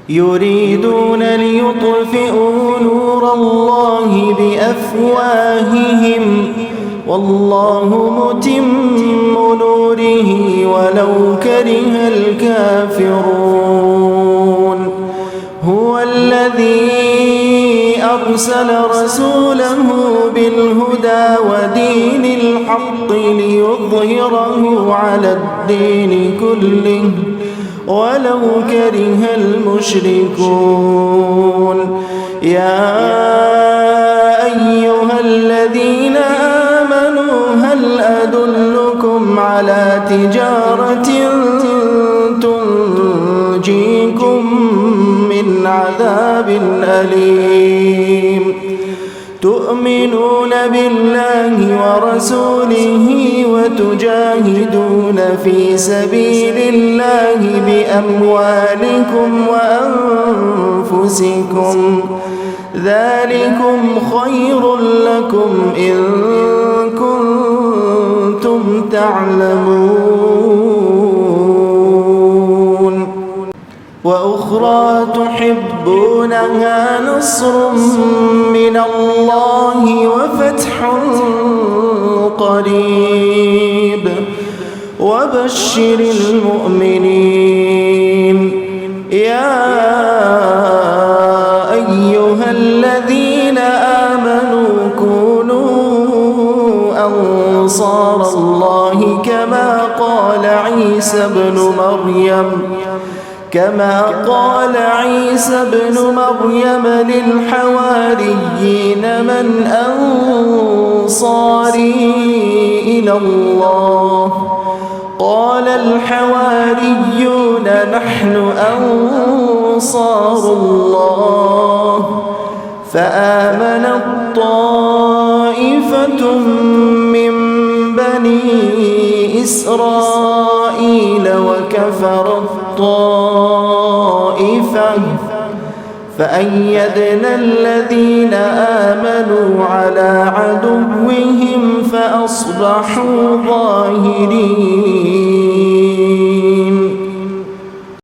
يريدون ليطفئوا نور الله بأفواههم والله متم نوره ولو كره الكافرون. هو الذي أرسل رسوله بالهدى ودين الحق ليظهره على الدين كله ولو كره المشركون. يا أيها الذين آمنوا هل أدلكم على تجارة تنجيكم من عذاب أليم تؤمنون بالله ورسوله وتجاهدون في سبيل الله بأموالكم وأنفسكم ذلكم خير لكم إن كنتم تعلمون. وأخرى تحبونها نصر من الله وفتح قريب وبشر المؤمنين. يا أيها الذين آمنوا كونوا أنصار الله كما قال عيسى ابن مريم للحواريين من أنصاري إلى الله قال الحواريون نحن أنصار الله. فآمنت طائفة من بني إسرائيل وكفرت طائفة فأيدنا الذين آمنوا على عدوهم فأصبحوا ظاهرين.